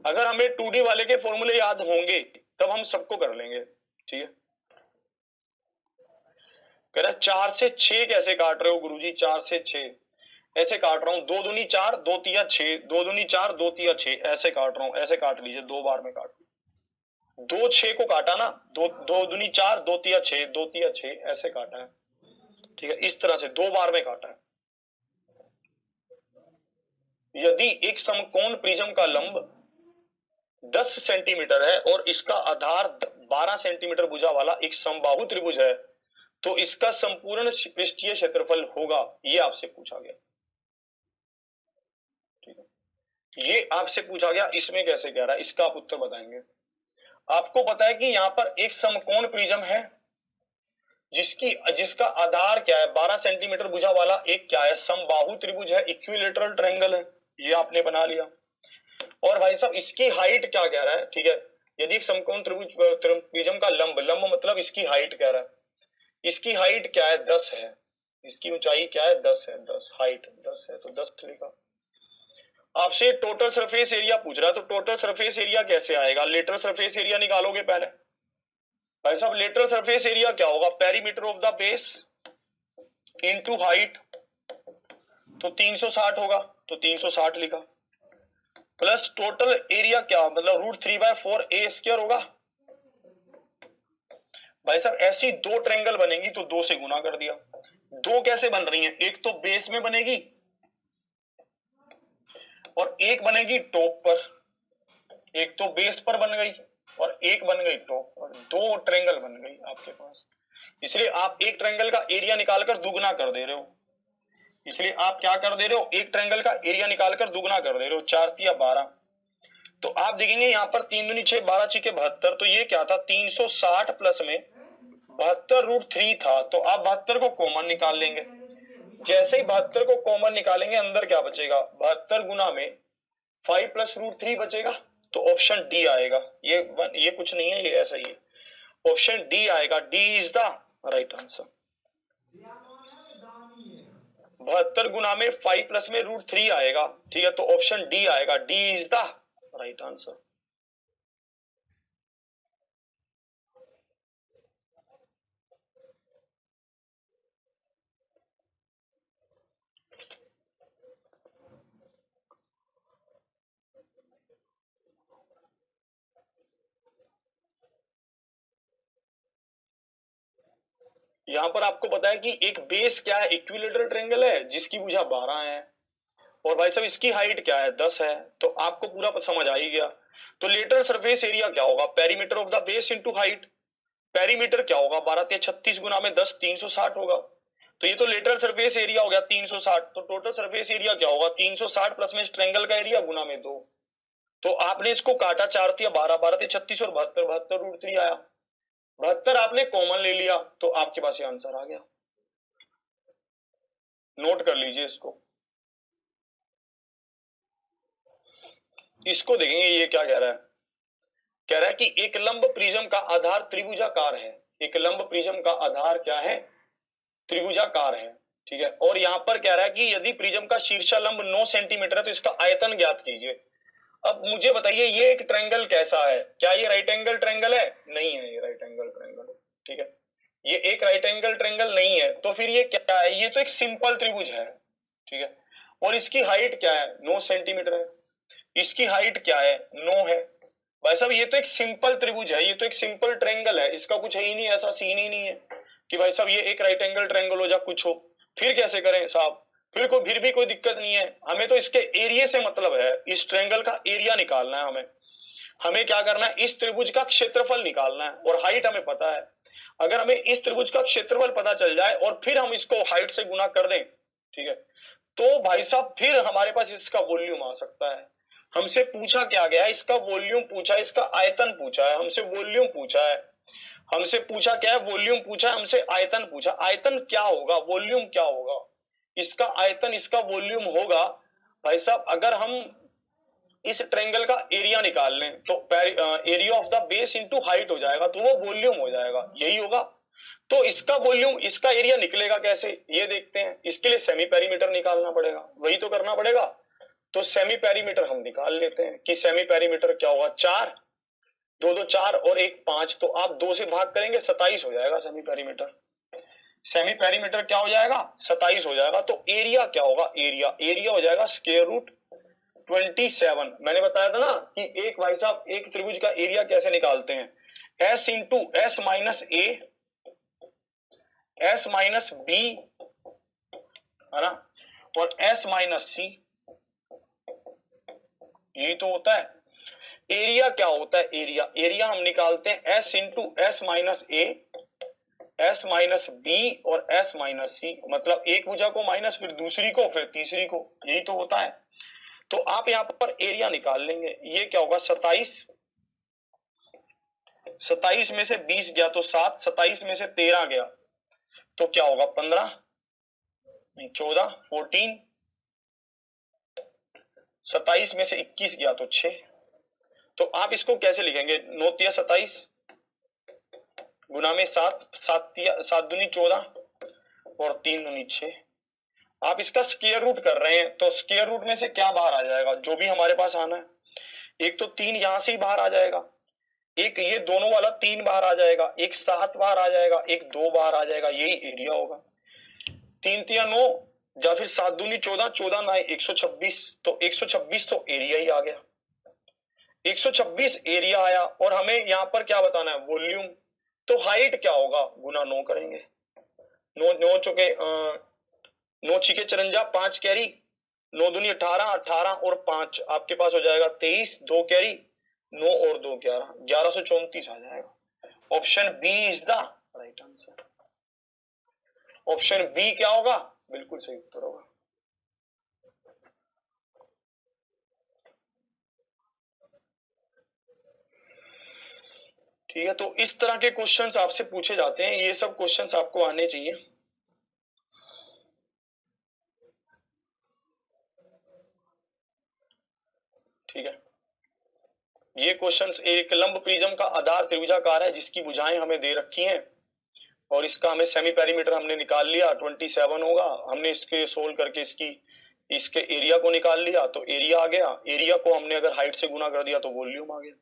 अगर हमें 2D वाले के फॉर्मूले याद होंगे तब हम सबको कर लेंगे, ठीक है। कह रहा 4 से 6 कैसे काट रहे हो गुरुजी, 4 से 6 ऐसे काट रहा हूं, 2 दूनी 4 2 तिया 6, 2 दूनी 4 2 तिया 6, ऐसे काट रहा हूं, ऐसे काट लीजिए, 2 बार में काट, 2 6 को काटा ना, 2 2 दूनी 4 2 तिया 6 2 तिया 6, ऐसे काटा है, ठीक है, इस तरह से 2 बार में काटा है। यदि एक समकोण प्रिज्म का लंब 10 सेंटीमीटर है और इसका आधार 12 सेंटीमीटर भुजा वाला एक समबाहु त्रिभुज है तो इसका संपूर्ण पृष्ठीय क्षेत्रफल होगा, ये आपसे पूछा गया, ठीक है, ये आपसे पूछा गया। इसमें कैसे कह रहा है, इसका आप उत्तर बताएंगे। आपको पता है कि यहां पर एक समकोण प्रिज्म है जिसका आधार क्या है, 12 सेंटीमीटर भुजा वाला एक क्या है, समबाहु त्रिभुज है, इक्विलेटरल ट्रायंगल है, ये आपने बना लिया। और भाई साहब इसकी हाइट क्या कह रहा है, ठीक है, यदि एक समकोण त्रिभुज प्रिज्म का लंब, लंब मतलब इसकी हाइट कह रहा है, इसकी हाइट क्या है 10 है, इसकी ऊंचाई क्या है 10 है, 10 हाइट 10 है तो 10 लिखा। आपसे टोटल सरफेस एरिया पूछ रहा है तो टोटल सरफेस एरिया कैसे आएगा, लेटरल सरफेस एरिया निकालोगे पहले। भाई साहब लेटरल सरफेस एरिया क्या होगा, perimeter of the base into height, तो 360 होगा, तो 360 लिखा, प्लस टोटल एरिया क्या मतलब √3/4a² होगा। भाई साहब ऐसी 2 ट्रायंगल बनेंगी तो 2 से गुना कर दिया। 2 कैसे बन रही हैं, एक तो बेस में बनेगी और एक बनेगी टॉप पर, एक तो बेस पर बन गई और एक बन गई टॉप पर, 2 ट्रायंगल बन गई आपके पास। इसलिए आप एक ट्रायंगल का एरिया निकालकर दुगना कर दे रहे हो, इसलिए आप क्या कर दे रहे हो, एक ट्रायंगल का एरिया निकालकर दुगना कर दे रहे हो, 4 तिया 12। तो आप देखेंगे यहाँ पर 3 दूनी 6 12 6 72, तो ये क्या था 360 प्लस में 72√3 था, तो आप 72 को कॉमन निकाल लेंगे। जैसे ही 72 को कॉमन निकालेंगे अंदर क्या बचेगा, 72 गुना में 5 + √3 बचेगा, तो ऑप्शन डी आएगा। ये कुछ नहीं है, ये ऐसा ही है, ऑप्शन डी आएगा, D is the right answer. 72 गुना में 5 प्लस में √3 आएगा, ठीक है, तो ऑप्शन डी आएगा, D is the right answer. यहां पर आपको पता है कि एक बेस क्या है, इक्विलेटरल ट्रायंगल है जिसकी भुजा 12 है, और भाई साहब इसकी हाइट क्या है 10 है, तो आपको पूरा समझ आ ही गया। तो लेटरल सरफेस एरिया क्या होगा, perimeter of the base into height, perimeter क्या होगा 12 × 36 गुना में 10 360 होगा, तो ये तो लेटरल सरफेस एरिया हो गया 360, तो टोटल सरफेस एरिया क्या होगा 360 प्लस में इस ट्रायंगल का एरिया गुना में 2, तो आपने इसको काटा, 4 तिया 12, 12 तिया 36 और 72, 72 रूट 3 आया। 72 आपने कॉमन ले लिया तो आपके पास ये आंसर आ गया। नोट कर लीजिए इसको। इसको देखेंगे ये क्या कह रहा है। कह रहा है कि एक लंब प्रिज्म का आधार त्रिभुजाकार है। एक लंब प्रिज्म का आधार क्या है? त्रिभुजाकार है। ठीक है, और यहां पर कह रहा है कि यदि प्रिज्म का शीर्षालंब 9 सेंटीमीटर है तो इसका आयतन ज्ञात कीजिए। अब मुझे बताइए ये एक ट्रायंगल कैसा है? क्या ये राइट एंगल ट्रायंगल है? नहीं है ये राइट एंगल ट्रायंगल। ठीक है, ये एक राइट एंगल ट्रायंगल नहीं है। तो फिर ये क्या है? ये तो एक सिंपल त्रिभुज है। ठीक है, और इसकी हाइट क्या है? 9 सेंटीमीटर है। इसकी हाइट क्या है? 9 है। भाई साहब ये तो एक सिंपल त्रिभुज है, ये तो एक सिंपल ट्रायंगल है, इसका कुछ है ही नहीं, ऐसा सीन ही नहीं है कि भाई साहब ये एक राइट एंगल ट्रायंगल हो या कुछ हो। फिर कैसे करें साहब? फिर भी कोई दिक्कत नहीं है, हमें तो इसके एरिया से मतलब है। इस ट्रायंगल का एरिया निकालना है हमें। हमें क्या करना है? इस त्रिभुज का क्षेत्रफल निकालना है, और हाइट हमें पता है। अगर हमें इस त्रिभुज का क्षेत्रफल पता चल जाए और फिर हम इसको हाइट से गुना कर दें, ठीक है, तो भाई साहब फिर हमारे पास इसका वॉल्यूम आ सकता है। हमसे पूछा क्या गया? इसका वॉल्यूम पूछा, इसका आयतन पूछा है, हमसे वॉल्यूम पूछा है। हमसे पूछा क्या है? वॉल्यूम पूछा है, हमसे आयतन पूछा। आयतन क्या होगा? वॉल्यूम क्या होगा? इसका आयतन, इसका वॉल्यूम होगा भाई साहब, अगर हम इस ट्रायंगल का एरिया निकाल लें तो area of the base into height हो जाएगा, तो वो वॉल्यूम हो जाएगा, यही होगा। तो इसका वॉल्यूम, इसका एरिया निकलेगा कैसे ये देखते हैं। इसके लिए सेमी पेरीमीटर निकालना पड़ेगा, वही तो करना पड़ेगा। तो सेमी पेरीमीटर हम निकाल लेते हैं कि सेमी पेरीमीटर क्या होगा। 4, 2 2 4 और 1 5, तो आप 2 से भाग करेंगे 27 हो जाएगा सेमी पेरीमीटर। सेमी पेरीमीटर क्या हो जाएगा? 27 हो जाएगा। तो एरिया क्या होगा? एरिया हो जाएगा स्क्वायर रूट 27। मैंने बताया था ना कि एक भाई साहब एक त्रिभुज का एरिया कैसे निकालते हैं। S इंटू एस माइनस ए, एस माइनस बी, है ना, और S माइनस सी, यही तो होता है। एरिया क्या होता है? एरिया हम निकालते हैं S इंटू एस माइनस ए, S माइनस बी और S माइनस सी, मतलब एक भुजा को माइनस, फिर दूसरी को, फिर तीसरी को, यही तो होता है। तो आप यहां पर एरिया निकाल लेंगे। ये क्या होगा? 27, 27 में से 20 गया तो 7, 27 में से 13 गया तो क्या होगा? 15 नहीं 14, 14, 27 में से 21 गया तो 6। तो आप इसको कैसे लिखेंगे? 9 तिया 27 गुना में 7, 7 दूनी 14 और 3 दूनी 6। आप इसका स्क्वायर रूट कर रहे हैं तो स्क्वायर रूट में से क्या बाहर आ जाएगा? जो भी हमारे पास आना है। एक तो 3 यहां से ही बाहर आ जाएगा, एक ये दोनों वाला 3 बाहर आ जाएगा, एक 7 बाहर आ जाएगा, एक 2 बाहर आ जाएगा, यही एरिया होगा। 3 तिया 9, या फिर 7 दूनी 14, 14 ना 126, तो 126 तो एरिया ही आ गया। 126 एरिया आया, और हमें यहां पर क्या बताना है? वॉल्यूम। तो हाइट क्या होगा? गुना 9 करेंगे। 9 9 चौके 9 छिके 54, 5 कैरी, 9 दूनी 18, 18 और 5 आपके पास हो जाएगा 23, 2 कैरी, 9 और 2 11, 1134 आ जाएगा। Option B is the right answer. Option B क्या होगा? बिल्कुल सही उत्तर होगा। ठीक है, तो इस तरह के क्वेश्चंस आपसे पूछे जाते हैं, ये सब क्वेश्चंस आपको आने चाहिए। ठीक है, ये क्वेश्चंस, एक लंब प्रिज्म का आधार त्रिभुजाकार है जिसकी भुजाएं हमें दे रखी हैं, और इसका हमें सेमी पेरीमीटर हमने निकाल लिया 27 होगा। हमने इसके सोल्व करके इसके एरिया को निकाल लिया तो एरिया आ गया। एरिया को हमने अगर हाइट से गुना कर दिया तो वॉल्यूम आ गया।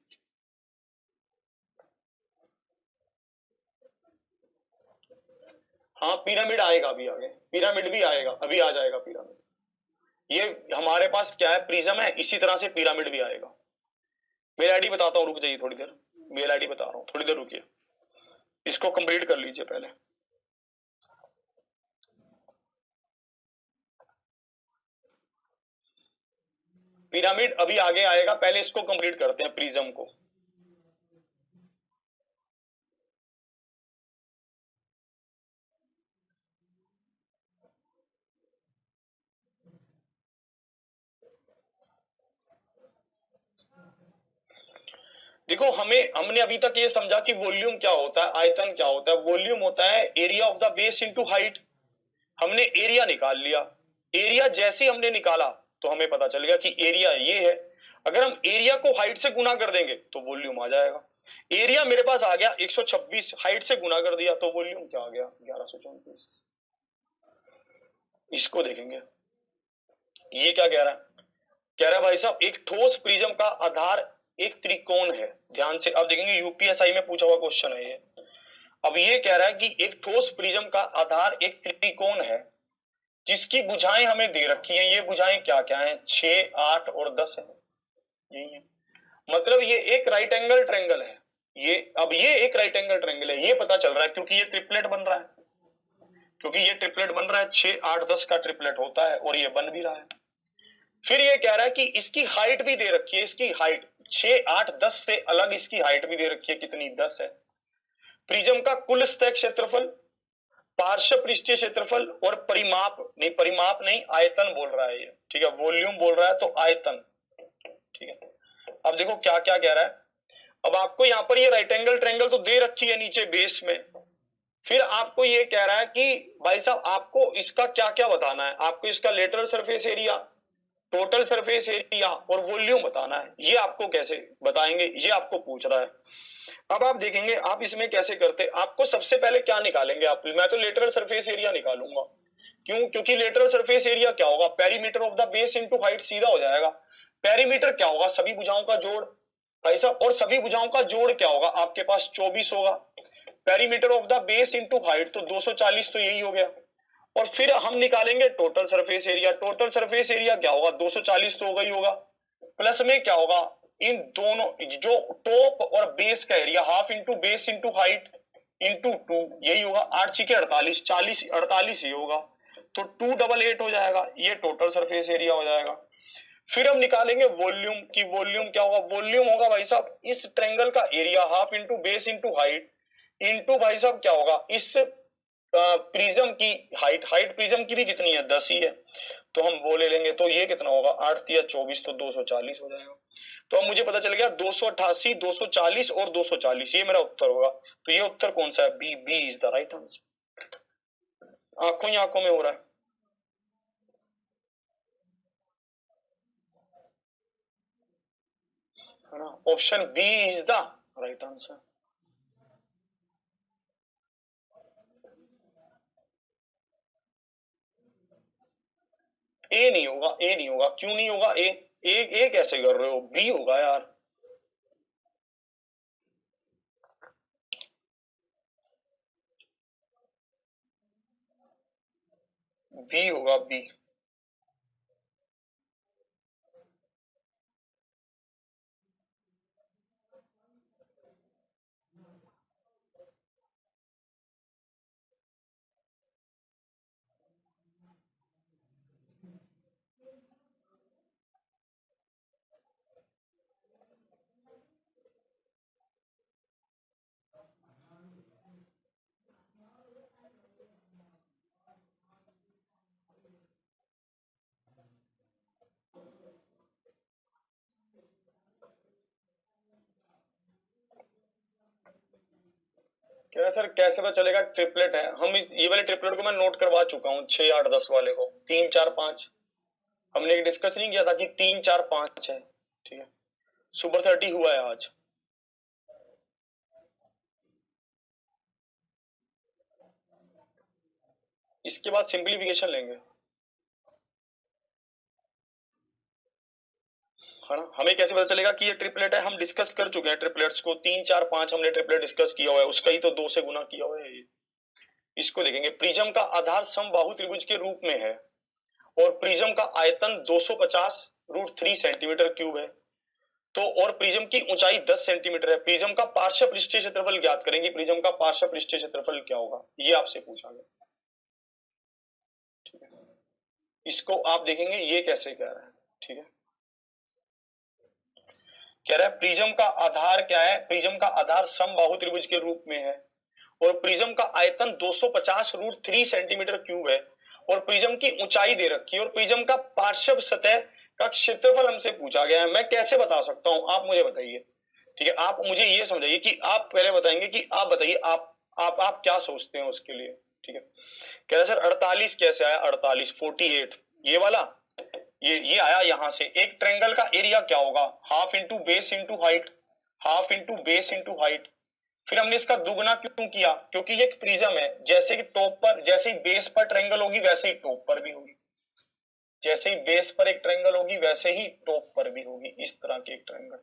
हाँ, पिरामिड आएगा अभी, आगे पिरामिड भी आएगा, अभी आ जाएगा पिरामिड। ये हमारे पास क्या है? प्रिज्म है, इसी तरह से पिरामिड भी आएगा। मेल आईडी बताता हूँ, रुक जाइए थोड़ी देर, मेल आईडी बता रहा हूँ, थोड़ी देर रुकिए, इसको कंप्लीट कर लीजिए पहले। पिरामिड अभी आगे आएगा, पहले इसको कंप्लीट करते हैं, प्रिज्म को। देखो हमने अभी तक ये समझा कि वॉल्यूम क्या होता है, आयतन क्या होता है। वॉल्यूम होता है area of the base into height. हमने एरिया निकाल लिया, एरिया जैसे हमने निकाला तो हमें पता चल गया कि एरिया ये है। अगर हम एरिया को हाइट से गुना कर देंगे तो वॉल्यूम आ जाएगा। एरिया मेरे पास आ गया 126, हाइट से गुना कर दिया तो वॉल्यूम क्या आ गया 1134। इसको देखेंगे ये क्या कह रहा है, कह रहा है भाई साहब एक ठोस प्रिज्म का आधार एक त्रिकोण है। ध्यान से अब देखेंगे, यूपीएसआई में पूछा हुआ क्वेश्चन है ये। अब ये कह रहा है कि एक ठोस प्रिज्म का आधार एक त्रिकोण है जिसकी भुजाएं हमें दे रखी हैं। ये भुजाएं क्या क्या हैं, 6, 8 और 10 है। यही है, मतलब ये एक राइट एंगल ट्रायंगल है। ये अब ये एक राइट एंगल ट्रायंगल है, ये पता चल रहा है क्योंकि ये ट्रिपलेट बन रहा है। क्योंकि ये ट्रिपलेट बन रहा है, 6, 8, 10 का ट्रिपलेट होता है और ये बन भी रहा है। फिर ये कह रहा है कि इसकी हाइट भी दे रखी है। इसकी हाइट 6, 8, 10 से अलग इसकी हाइट भी दे रखी है, कितनी, 10 है। प्रिज्म का कुल सतह क्षेत्रफल, पार्श्व पृष्ठीय क्षेत्रफल और परिमाप नहीं आयतन बोल रहा है ये, ठीक है। वॉल्यूम बोल रहा है तो आयतन, ठीक है। अब देखो क्या क्या कह रहा है। अब आपको यहां पर ये राइट एंगल ट्रायंगल तो दे रखी है नीचे बेस में। फिर आपको ये कह रहा है कि भाई साहब आपको इसका क्या क्या बताना है। आपको इसका lateral surface area, total surface area और वॉल्यूम बताना है। ये आपको कैसे बताएंगे, ये आपको पूछ रहा है। अब आप देखेंगे आप इसमें कैसे करते। आपको सबसे पहले क्या निकालेंगे आप, मैं तो लेटरल सरफेस एरिया निकालूंगा। क्यों, क्योंकि लेटरल सरफेस एरिया क्या होगा, perimeter of the base into height, सीधा हो जाएगा। पेरीमीटर क्या होगा, सभी भुजाओं का जोड़ भाई साहब, और सभी भुजाओं का जोड़ क्या होगा, आपके पास 24 होगा। Perimeter of the base into height तो 240, तो यही हो गया। और फिर हम निकालेंगे total surface area. Total surface area क्या होगा, 240 तो होगा ही होगा, प्लस में क्या होगा, इन दोनों जो टॉप और बेस का area, half into base into height into 2, यही होगा। 8 छिके 48, 40 48 ही होगा, तो 288 हो जाएगा। ये टोटल सरफेस एरिया हो जाएगा। फिर हम निकालेंगे वॉल्यूम की। वॉल्यूम क्या होगा, वॉल्यूम होगा भाई साहब इस ट्रायंगल का area, half into base into height into भाई साहब क्या होगा, इस प्रिज्म की हाइट। हाइट प्रिज्म की भी कितनी है, 10 ही है, तो हम वो ले लेंगे। तो ये कितना होगा, 8 या 24, तो 240 हो जाएगा। तो अब मुझे पता चल गया 288, 240 और 240, ये मेरा उत्तर होगा। तो ये उत्तर कौन सा है, B. B is the right answer. आंखों ही आंखों में हो रहा है ना। Option B is the right answer. A नहीं होगा, ए नहीं होगा, क्यों नहीं होगा, ए कैसे कर रहे हो, बी होगा यार। बी होगा, बी। कह रहा सर कैसे पता चलेगा ट्रिपलेट है। हम ये वाले ट्रिपलेट को मैं नोट करवा चुका हूँ, 6, 8, 10 वाले को, 3, 4, 5 हमने डिस्कस नहीं किया था कि 3, 4, 5 है, ठीक है। सुपर 30 हुआ है आज। इसके बाद सिंप्लीफिकेशन लेंगे, है ना। हमें कैसे पता चलेगा कि ये ट्रिपलेट है, हम डिस्कस कर चुके हैं ट्रिपलेट्स को, 3, 4, 5 हमने ट्रिपलेट डिस्कस किया हुआ है, उसका ही तो 2 से गुना किया हुआ है ये। इसको देखेंगे, प्रिज्म का आधार समबाहु त्रिभुज के रूप में है और प्रिज्म का आयतन 250√3 सेंटीमीटर क्यूब है। तो और प्रिज्म की ऊंचाई 10 सेंटीमीटर है। प्रिज्म का पार्श्व पृष्ठीय क्षेत्रफल ज्ञात करेंगे। प्रिज्म का पार्श्व पृष्ठीय क्षेत्रफल क्या होगा, ये आपसे पूछा गया, ठीक है। इसको आप देखेंगे ये कैसे कह रहा है, ठीक है। कह रहा है प्रिज्म का आधार क्या है, प्रिज्म का आधार समबाहु त्रिभुज के रूप में है और प्रिज्म का आयतन 250√3 सेंटीमीटर क्यूब है और प्रिज्म की ऊंचाई दे रखी है और प्रिज्म का पार्श्व सतह का क्षेत्रफल हमसे पूछा गया है। मैं कैसे बता सकता हूं, आप मुझे बताइए। ठीक है, आप मुझे ये समझाइए कि आप पहले बताएंगे कि आप बताइए आप क्या सोचते हैं उसके लिए। ठीक है, कह रहे सर 48 कैसे आया, 48 48 ये वाला, ये आया यहां से। एक ट्रायंगल का एरिया क्या होगा, half into base into height, half into base into height. फिर हमने इसका दुगना क्यों किया, क्योंकि ये एक प्रिज्म है, जैसे कि टॉप पर, जैसे ही बेस पर ट्रायंगल होगी वैसे ही टॉप पर भी होगी, जैसे ही बेस पर एक ट्रायंगल होगी वैसे ही टॉप पर भी होगी, इस तरह की एक ट्रायंगल।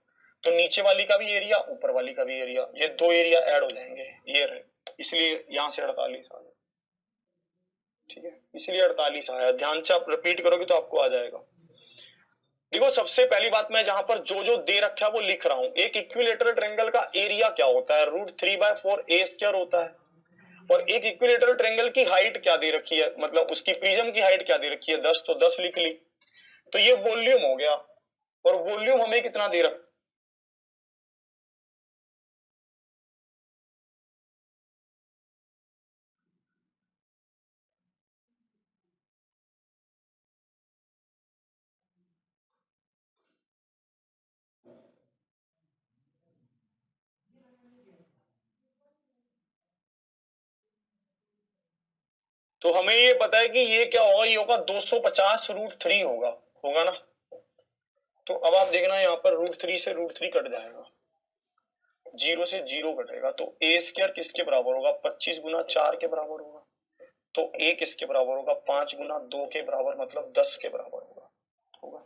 तो नीचे वाली का भी एरिया, ऊपर वाली का भी एरिया, ये दो एरिया ऐड हो जाएंगे, ये रहे, इसलिए यहां से 48 आ गया। ठीक है, इसलिए 48 आया, ध्यान से आप रिपीट करोगे तो आपको आ जाएगा। देखो सबसे पहली बात, मैं जहां पर जो जो दे रखा है वो लिख रहा हूं। एक इक्विलेटरल ट्रायंगल का एरिया क्या होता है, √3/4 a स्क्वायर होता है। और एक इक्विलेटरल ट्रायंगल की हाइट क्या दे रखी है, मतलब उसकी प्रिज्म की हाइट क्या दे रखी है, 10, तो 10 लिख ली। तो ये वॉल्यूम हो गया, और वॉल्यूम हमें कितना दे रखा, तो हमें ये पता है कि ये क्या होगा, ये होगा 250 √3 होगा, होगा ना। तो अब आप देखना यहाँ पर √3 से √3 कट जाएगा, 0 से 0 कटेगा, तो a स्क्वायर किसके बराबर होगा, 25 गुना 4 के बराबर होगा। तो a किसके बराबर होगा, 5 गुना 2 के बराबर, मतलब 10 के बराबर होगा।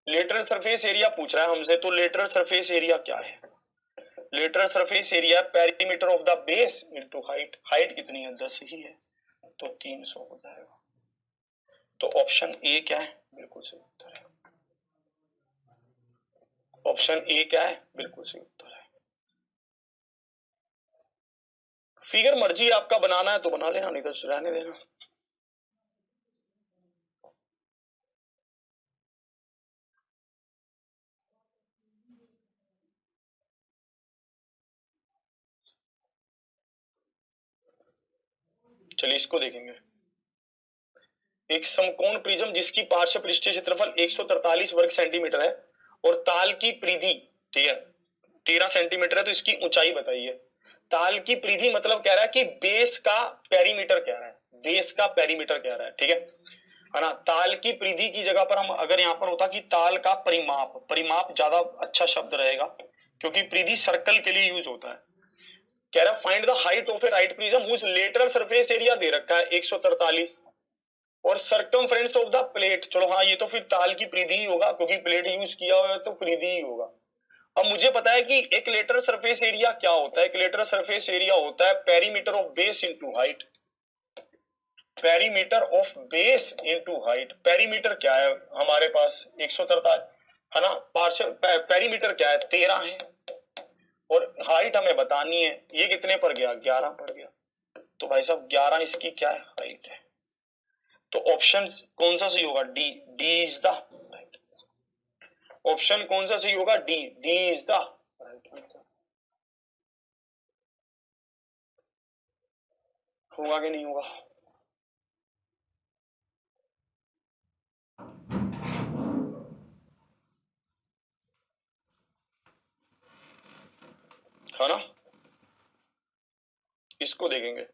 लेटरल सरफेस एरिया पूछ रहा है हमसे, तो लेटरल सरफेस एरिया क्या है, lateral surface area perimeter of the base into height. Height कितनी है, 10 ही है, तो 300 हो जाएगा। तो ऑप्शन ए क्या है, बिल्कुल सही उत्तर है। ऑप्शन ए क्या है, बिल्कुल सही उत्तर है। फिगर मर्जी आपका बनाना है तो बना लेना, नहीं तो रहने देना। चलिए इसको देखेंगे। एक समकोण प्रिज्म जिसकी पार्श्व पृष्ठीय क्षेत्रफल 143 वर्ग सेंटीमीटर है और ताल की परिधि, ठीक है, 13 सेंटीमीटर है, तो इसकी ऊंचाई बताइए। ताल की परिधि मतलब कह रहा है कि बेस का पेरीमीटर कह रहा है, बेस का पेरीमीटर कह रहा है, ठीक है ना। ताल की परिधि की जगह पर हम अगर यहां पर होता कि ताल का परिमाप, परिमाप ज्यादा अच्छा शब्द रहेगा, क्योंकि परिधि सर्कल के लिए यूज होता है। कह रहा है find the height of a right prism whose lateral surface area दे रखा है 143 और सर्कमफ्रेंस ऑफ द प्लेट। चलो हाँ, ये तो फिर ताल की परिधि ही होगा, क्योंकि प्लेट यूज किया हुआ है तो परिधि ही होगा। अब मुझे पता है कि एक लेटरल सरफेस एरिया क्या होता है, एक लेटरल सरफेस एरिया होता है perimeter of base into height, perimeter of base into height. Perimeter क्या है हमारे पास 143 है ना, पार्शियल पेरीमीटर क्या है 13 है, और हाइट हमें बतानी है, ये कितने पर गया 11 पर गया। तो भाई साहब 11 इसकी क्या है, हाइट है। तो ऑप्शन कौन सा सही होगा, D, D is the right. Option कौन सा सही होगा, D, D is the right answer. होगा कि नहीं होगा, है ना। इसको देखेंगे।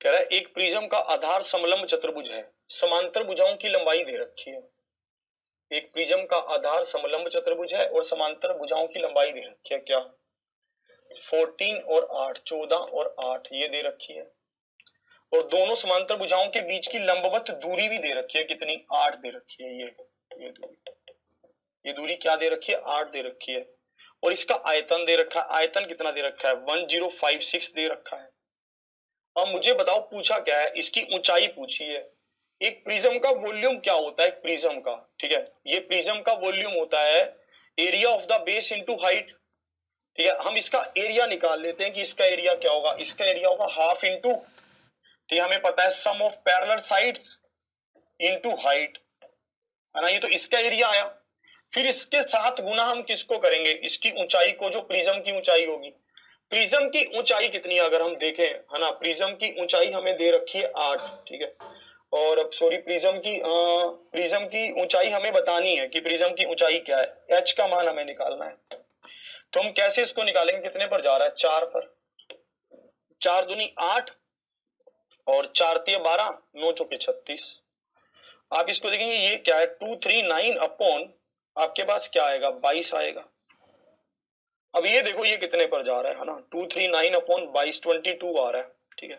कह रहा है एक प्रिज्म का आधार समलंब चतुर्भुज है, समांतर भुजाओं की लंबाई दे रखी है। एक प्रिज्म का आधार समलंब चतुर्भुज है और समांतर भुजाओं की लंबाई दे रखी है, क्या 14 और 8, 14 और 8 ये दे रखी है। और दोनों समांतर भुजाओं के बीच की लंबवत दूरी भी दे रखी है, कितनी 8 दे रखी है। ये दूरी, ये दूरी क्या दे रखी है, 8 दे रखी है। और इसका आयतन दे रखा है, आयतन कितना दे रखा है 1056 दे रखा है। अब मुझे बताओ पूछा क्या है, इसकी ऊंचाई पूछी है। एक प्रिज्म का वॉल्यूम क्या होता है, एक प्रिज्म का, ठीक है, ये प्रिज्म का वॉल्यूम होता है area of the base into height. ठीक है, हम इसका एरिया निकाल लेते हैं कि इसका एरिया क्या होगा, इसका एरिया होगा हाफ इंटू, ठीक है, हमें पता है sum of parallel sides into height, है ना, ये तो इसका एरिया आया। फिर इसके साथ गुना हम किसको करेंगे, इसकी ऊंचाई को, जो प्रिज्म की ऊंचाई होगी। प्रिज्म की ऊंचाई कितनी है अगर हम देखें, है ना, प्रिज्म की ऊंचाई हमें दे रखी है 8, ठीक है। और अब सॉरी, प्रिज्म की ऊंचाई हमें बतानी है कि प्रिज्म की ऊंचाई क्या है, एच का मान हमें निकालना है। तो हम कैसे इसको निकालेंगे, कितने पर जा रहा है, 4 पर। 4 दूनी 8 और 4 तिये 12, 9 चौके 36। आप इसको देखेंगे ये क्या है, 239 अपॉन आपके पास क्या आएगा, 22 आएगा। अब ये देखो ये कितने पर जा रहा है ना, 239 अपॉन 22, 22 आ रहा है, ठीक है।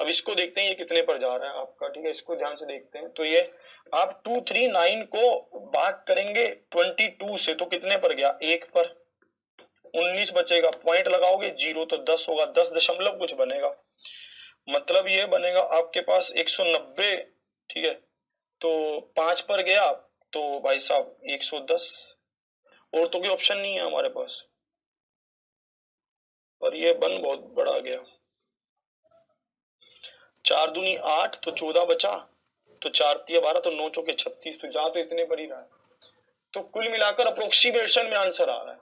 अब इसको देखते हैं ये कितने पर जा रहा है आपका, ठीक है, इसको ध्यान से देखते हैं। तो ये आप 239 को भाग करेंगे 22 से तो कितने पर गया, 1 पर, 19 बचेगा, पॉइंट लगाओगे 0 तो 10 होगा, 10 दशमलव कुछ बनेगा, मतलब ये बनेगा आपके पास 190, ठीक है। तो 5 पर गया तो भाई साहब 110, और तो कोई ऑप्शन नहीं है हमारे पास, पर ये बन बहुत बड़ा गया। 4 दूनी 8 तो 14 बचा, तो 4 तिया 12 तो 9 चौके 36, तो जा तो इतने पर ही रहा है। तो कुल मिलाकर अप्रोक्सीमेशन में आंसर आ रहा है।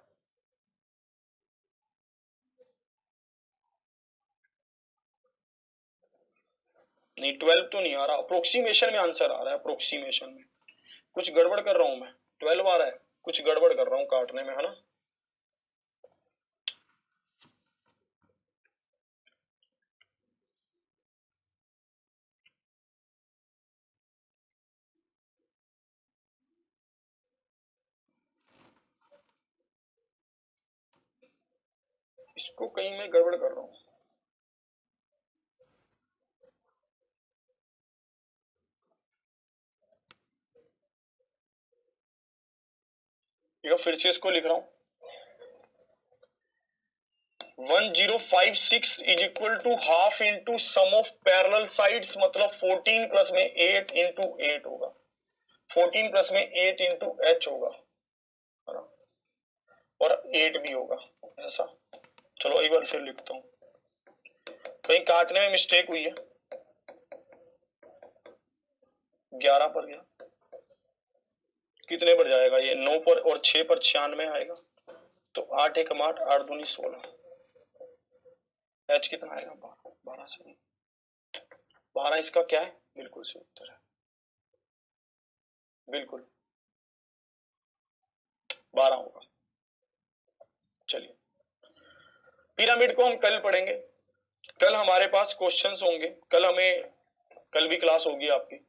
नहीं 12 तो नहीं आ रहा, अप्रोक्सीमेशन में आंसर आ रहा है, अप्रोक्सीमेशन में। कुछ गड़बड़ कर रहा हूं मैं, 12 आ रहा है, कुछ गड़बड़ कर रहा हूं काटने में, है ना। इसको कहीं मैं गड़बड़ कर रहा हूं। फिर से इसको लिख रहा हूं, 1056 is equal to half into sum of parallel sides, मतलब 14 प्लस में 8 इंटू 8 होगा, 14 प्लस में 8 इंटू एच होगा, है ना, और 8 भी होगा ऐसा। चलो एक बार फिर लिखता हूं, कहीं काटने में मिस्टेक हुई है, 11 पर गया, कितने पर जाएगा ये, 9 पर और 6 पर 96 आएगा, तो 8 एक 8, 8 दूनी 16, एच कितना आएगा, 12, 12 से नहीं, 12 इसका क्या है, बिल्कुल सही उत्तर है, बिल्कुल 12 होगा। चलिए पिरामिड को हम कल पढ़ेंगे, कल हमारे पास क्वेश्चंस होंगे, कल भी क्लास होगी आपकी,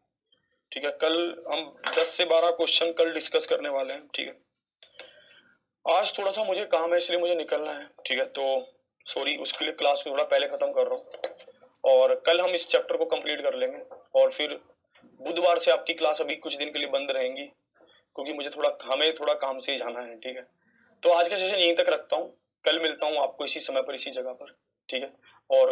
ठीक है। कल हम 10 से 12 क्वेश्चन कल डिस्कस करने वाले हैं, ठीक है। आज थोड़ा सा मुझे काम है इसलिए मुझे निकलना है, ठीक है, तो सॉरी, उसके लिए क्लास को थोड़ा पहले खत्म कर रहा हूँ, और कल हम इस चैप्टर को कंप्लीट कर लेंगे, और फिर बुधवार से आपकी क्लास अभी कुछ दिन के लिए बंद रहेंगी, क्योंकि हमें थोड़ा काम से ही जाना है, ठीक है। तो आज का सेशन यहीं तक रखता हूँ, कल मिलता हूँ आपको इसी समय पर इसी जगह पर, ठीक है। और